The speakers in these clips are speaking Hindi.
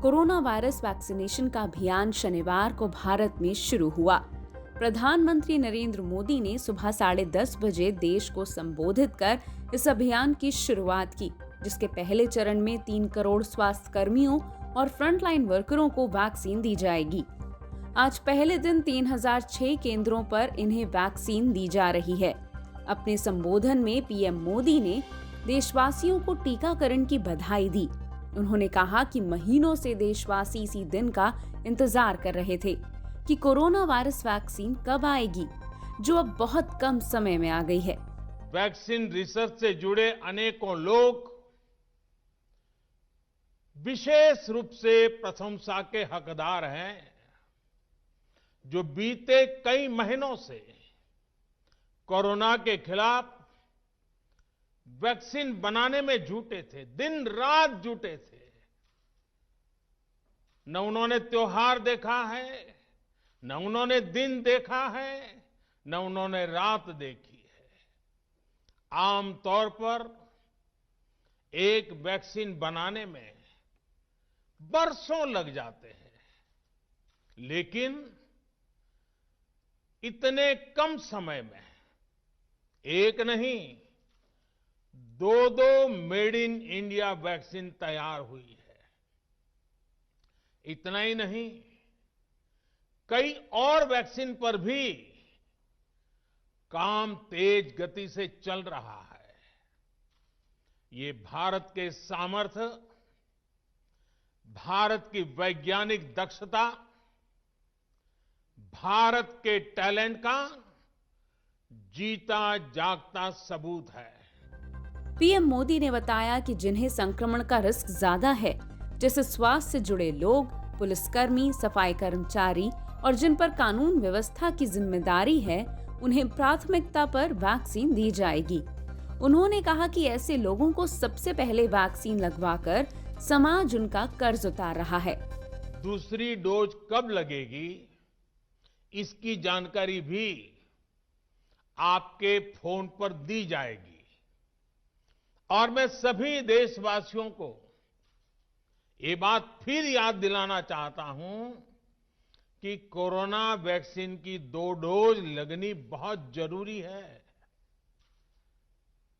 कोरोना वायरस वैक्सीनेशन का अभियान शनिवार को भारत में शुरू हुआ। प्रधानमंत्री नरेंद्र मोदी ने सुबह 10:30 बजे देश को संबोधित कर इस अभियान की शुरुआत की, जिसके पहले चरण में 3 करोड़ स्वास्थ्य कर्मियों और फ्रंटलाइन वर्करों को वैक्सीन दी जाएगी। आज पहले दिन 3006 केंद्रों पर इन्हें वैक्सीन दी जा रही है। अपने संबोधन में पीएम मोदी ने देशवासियों को टीकाकरण की बधाई दी। उन्होंने कहा कि महीनों से देशवासी इसी दिन का इंतजार कर रहे थे कि कोरोना वायरस वैक्सीन कब आएगी, जो अब बहुत कम समय में आ गई है। वैक्सीन रिसर्च से जुड़े अनेकों लोग विशेष रूप से प्रशंसा के हकदार हैं, जो बीते कई महीनों से कोरोना के खिलाफ वैक्सीन बनाने में जुटे थे, दिन रात जुटे थे। न उन्होंने त्योहार देखा है, न उन्होंने दिन देखा है, न उन्होंने रात देखी है। आमतौर पर एक वैक्सीन बनाने में बरसों लग जाते हैं, लेकिन इतने कम समय में एक नहीं, 2 मेड इन इंडिया वैक्सीन तैयार हुई है। इतना ही नहीं, कई और वैक्सीन पर भी काम तेज गति से चल रहा है। ये भारत के सामर्थ्य, भारत की वैज्ञानिक दक्षता, भारत के टैलेंट का जीता जागता सबूत है। पीएम मोदी ने बताया कि जिन्हें संक्रमण का रिस्क ज्यादा है, जैसे स्वास्थ्य से जुड़े लोग, पुलिसकर्मी, सफाई कर्मचारी और जिन पर कानून व्यवस्था की जिम्मेदारी है, उन्हें प्राथमिकता पर वैक्सीन दी जाएगी। उन्होंने कहा कि ऐसे लोगों को सबसे पहले वैक्सीन लगवाकर समाज उनका कर्ज उतार रहा है। दूसरी डोज कब लगेगी, इसकी जानकारी भी आपके फोन पर दी जाएगी। और मैं सभी देशवासियों को ये बात फिर याद दिलाना चाहता हूं कि कोरोना वैक्सीन की 2 डोज लगनी बहुत जरूरी है।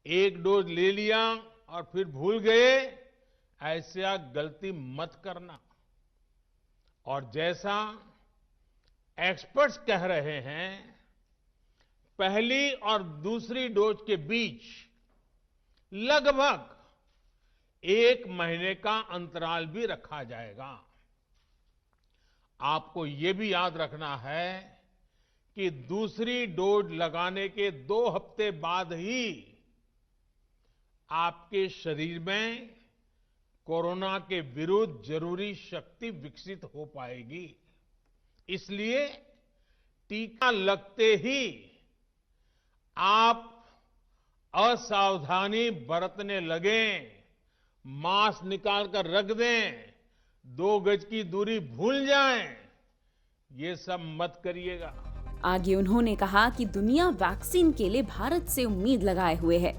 एक डोज ले लिया और फिर भूल गए, ऐसा गलती मत करना। और जैसा एक्सपर्ट्स कह रहे हैं, पहली और दूसरी डोज के बीच लगभग 1 महीने का अंतराल भी रखा जाएगा। आपको ये भी याद रखना है कि दूसरी डोज लगाने के 2 हफ्ते बाद ही आपके शरीर में कोरोना के विरुद्ध जरूरी शक्ति विकसित हो पाएगी। इसलिए टीका लगते ही आप असावधानी बरतने लगें, मास्क निकाल कर रख दें, 2 गज की दूरी भूल जाएं, ये सब मत करिएगा। आगे उन्होंने कहा कि दुनिया वैक्सीन के लिए भारत से उम्मीद लगाए हुए है।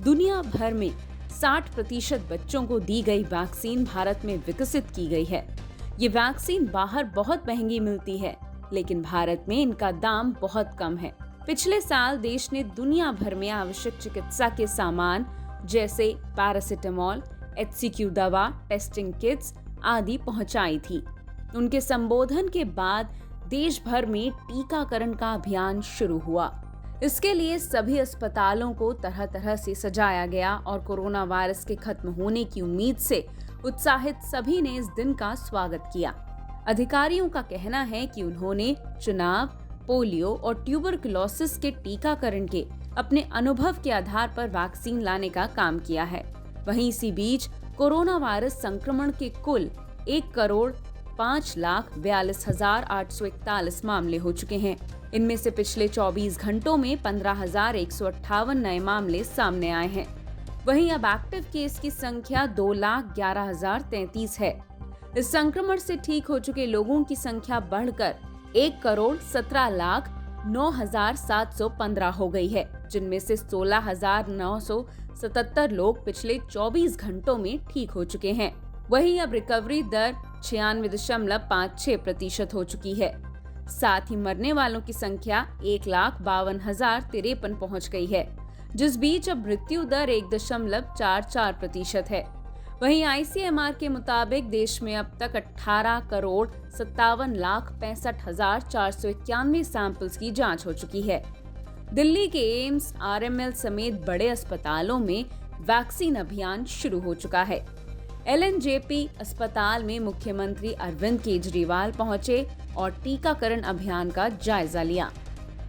दुनिया भर में 60% बच्चों को दी गई वैक्सीन भारत में विकसित की गई है। ये वैक्सीन बाहर बहुत महंगी मिलती है, लेकिन भारत में इनका दाम बहुत कम है। पिछले साल देश ने दुनिया भर में आवश्यक चिकित्सा के सामान जैसे पैरासिटामोल, HCQ दवा, टेस्टिंग किट्स आदि पहुंचाई थी। उनके संबोधन के बाद देश भर में टीकाकरण का अभियान शुरू हुआ। इसके लिए सभी अस्पतालों को तरह तरह से सजाया गया और कोरोना वायरस के खत्म होने की उम्मीद से उत्साहित सभी ने इस दिन का स्वागत किया। अधिकारियों का कहना है कि उन्होंने चुनाव, पोलियो और ट्यूबरकुलोसिस के टीकाकरण के अपने अनुभव के आधार पर वैक्सीन लाने का काम किया है। वहीं इसी बीच कोरोना वायरस संक्रमण के कुल 1,05,42,841 मामले हो चुके हैं। इनमें से पिछले 24 घंटों में 15,158 नए मामले सामने आए हैं। वहीं अब एक्टिव केस की संख्या 2,11,033 है। इस संक्रमण से ठीक हो चुके लोगों की संख्या बढ़कर 1,17,09,715 हो गई है, जिनमें से 16,977 लोग पिछले 24 घंटों में ठीक हो चुके हैं। वहीं अब रिकवरी दर 96.56% हो चुकी है। साथ ही मरने वालों की संख्या 1,52,053 पहुंच गई है, जिस बीच अब मृत्यु दर 1.44% है। वहीं ICMR के मुताबिक देश में अब तक 18,57,65,491 सैंपल्स की जांच हो चुकी है। दिल्ली के एम्स, RML समेत बड़े अस्पतालों में वैक्सीन अभियान शुरू हो चुका है। LNJP अस्पताल में मुख्यमंत्री अरविंद केजरीवाल पहुंचे और टीकाकरण अभियान का जायजा लिया।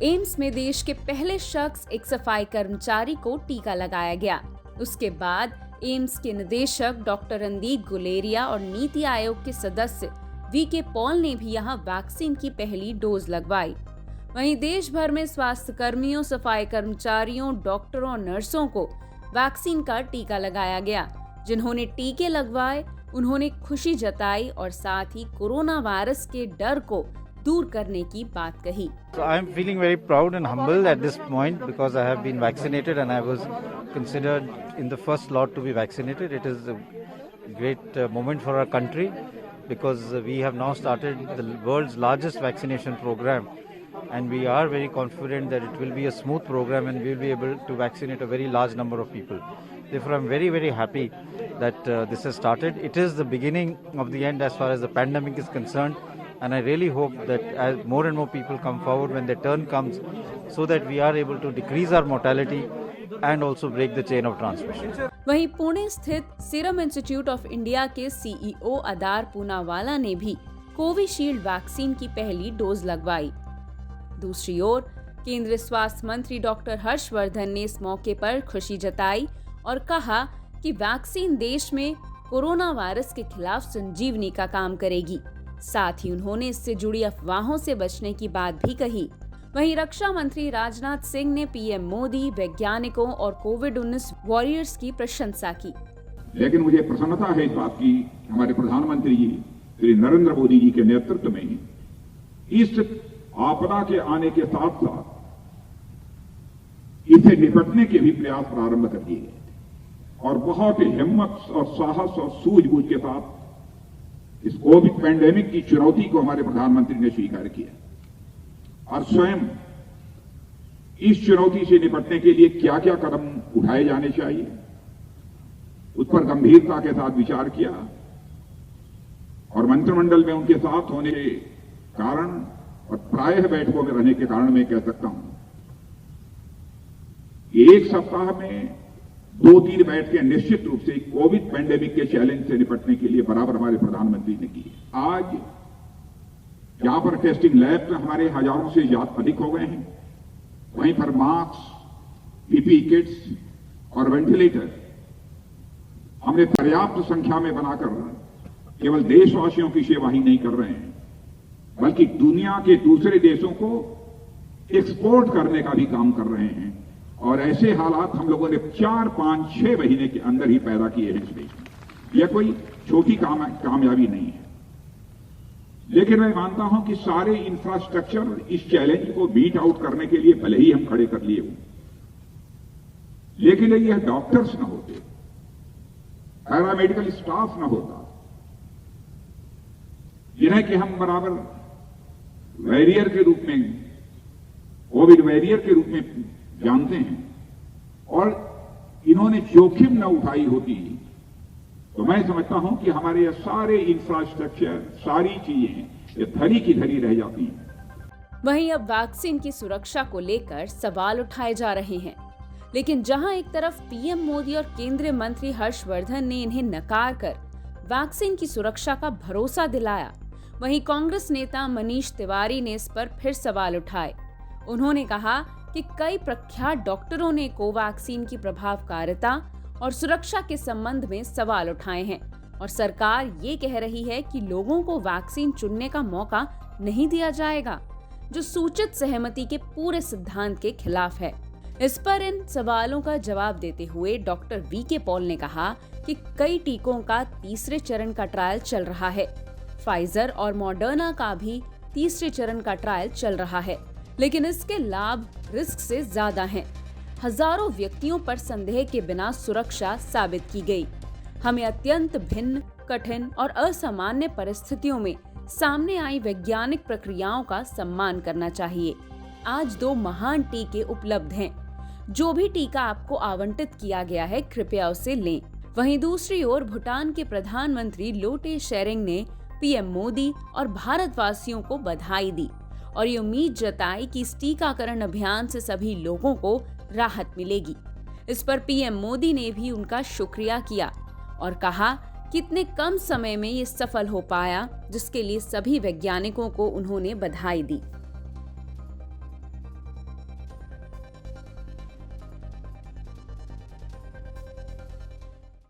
एम्स में देश के पहले शख्स एक सफाई कर्मचारी को टीका लगाया गया। उसके बाद एम्स के निदेशक डॉक्टर रणदीप गुलेरिया और नीति आयोग के सदस्य VK पॉल ने भी यहां वैक्सीन की पहली डोज लगवाई। वहीं देश भर में स्वास्थ्य कर्मियों, सफाई कर्मचारियों, डॉक्टरों और नर्सों को वैक्सीन का टीका लगाया गया। जिन्होंने टीके लगवाए उन्होंने खुशी जताई और साथ ही कोरोना वायरस के डर को दूर करने की बात कही। So I am feeling very proud and humble at this point because I have been vaccinated and I was considered in the first lot to be vaccinated. It is a great moment for our country because we have now started the world's largest vaccination program and we are very confident that it will be a smooth program and we will be able to vaccinate a very large number of people. Therefore, I am very, very happy that this has started. It is the beginning of the end as far as the pandemic is concerned. And I really hope that as more and more people come forward when their turn comes, so that we are able to decrease our mortality and also break the chain of transmission. वहीं पुणे स्थित सीरम इंस्टीट्यूट ऑफ इंडिया के CEO अदार पूनावाला ने भी कोविशील्ड वैक्सीन की पहली डोज लगवाई। दूसरी ओर केंद्रीय स्वास्थ्य मंत्री डॉक्टर हर्षवर्धन ने इस मौके पर खुशी जताई और कहा कि वैक्सीन देश में कोरोना वायरस के खिलाफ संजीवनी का काम करेगी। साथ ही उन्होंने इससे जुड़ी अफवाहों से बचने की बात भी कही। वहीं रक्षा मंत्री राजनाथ सिंह ने PM मोदी, वैज्ञानिकों और कोविड-19 वॉरियर्स की प्रशंसा की। लेकिन मुझे प्रसन्नता है इस बात की हमारे प्रधानमंत्री जी श्री नरेंद्र मोदी जी के नेतृत्व में इस आपदा के आने के साथ साथ इसे निपटने के भी प्रयास प्रारंभ कर दिए गए और बहुत ही हिम्मत और साहस और सूझबूझ के साथ इस कोविड पैंडेमिक की चुनौती को हमारे प्रधानमंत्री ने स्वीकार किया और स्वयं इस चुनौती से निपटने के लिए क्या क्या कदम उठाए जाने चाहिए उस पर गंभीरता के साथ विचार किया और मंत्रिमंडल में उनके साथ होने के कारण और प्रायः बैठकों में रहने के कारण मैं कह सकता हूं कि एक सप्ताह में 2-3 बैठकें निश्चित रूप से कोविड पैंडेमिक के चैलेंज से निपटने के लिए बराबर हमारे प्रधानमंत्री ने की। आज जहां पर टेस्टिंग लैब हमारे हजारों से ज्यादा अधिक हो गए हैं, वहीं पर मास्क, PPE किट्स और वेंटिलेटर हमने पर्याप्त संख्या में बनाकर केवल देशवासियों की सेवा ही नहीं कर रहे हैं, बल्कि दुनिया के दूसरे देशों को एक्सपोर्ट करने का भी काम कर रहे हैं। और ऐसे हालात हम लोगों ने 4, 5, 6 महीने के अंदर ही पैदा किए हैं इस देश में। यह कोई छोटी कामयाबी नहीं है, लेकिन मैं मानता हूं कि सारे इंफ्रास्ट्रक्चर इस चैलेंज को बीट आउट करने के लिए भले ही हम खड़े कर लिए हों, लेकिन यह डॉक्टर्स न होते, पैरामेडिकल स्टाफ न होता, जिन्हें कि हम बराबर वॉरियर के रूप में, कोविड वॉरियर के रूप में जानते हैं, और इन्होंने जोखिम न उठाई होती तो मैं समझता हूं कि हमारे ये सारे इंफ्रास्ट्रक्चर, सारी चीजें ये धरी की धरी रह जाती हैं। वहीं अब वैक्सीन की सुरक्षा को लेकर सवाल उठाए जा रहे हैं, लेकिन जहां एक तरफ PM मोदी और केंद्रीय मंत्री हर्षवर्धन ने इन्हें नकार कर वैक्सीन की सुरक्षा का भरोसा दिलाया, वहीं कांग्रेस नेता मनीष तिवारी ने इस पर फिर सवाल उठाए। उन्होंने कहा कि कई प्रख्यात डॉक्टरों ने कोवैक्सीन की प्रभावकारिता और सुरक्षा के संबंध में सवाल उठाए हैं और सरकार ये कह रही है कि लोगों को वैक्सीन चुनने का मौका नहीं दिया जाएगा, जो सूचित सहमति के पूरे सिद्धांत के खिलाफ है। इस पर इन सवालों का जवाब देते हुए डॉक्टर VK पॉल ने कहा कि कई टीकों का तीसरे चरण का ट्रायल चल रहा है। फाइजर और मॉडर्ना का भी तीसरे चरण का ट्रायल चल रहा है, लेकिन इसके लाभ रिस्क से ज्यादा हैं। हजारों व्यक्तियों पर संदेह के बिना सुरक्षा साबित की गई। हमें अत्यंत भिन्न कठिन और असामान्य परिस्थितियों में सामने आई वैज्ञानिक प्रक्रियाओं का सम्मान करना चाहिए। आज 2 महान टीके उपलब्ध हैं। जो भी टीका आपको आवंटित किया गया है, कृपया उसे लें। वहीं दूसरी ओर भूटान के प्रधानमंत्री लोटे शेरिंग ने पीएम मोदी और भारतवासियों को बधाई दी और ये उम्मीद जताई कि इस टीकाकरण अभियान से सभी लोगों को राहत मिलेगी। इस पर पीएम मोदी ने भी उनका शुक्रिया किया और कहा कि इतने कम समय में ये सफल हो पाया, जिसके लिए सभी वैज्ञानिकों को उन्होंने बधाई दी।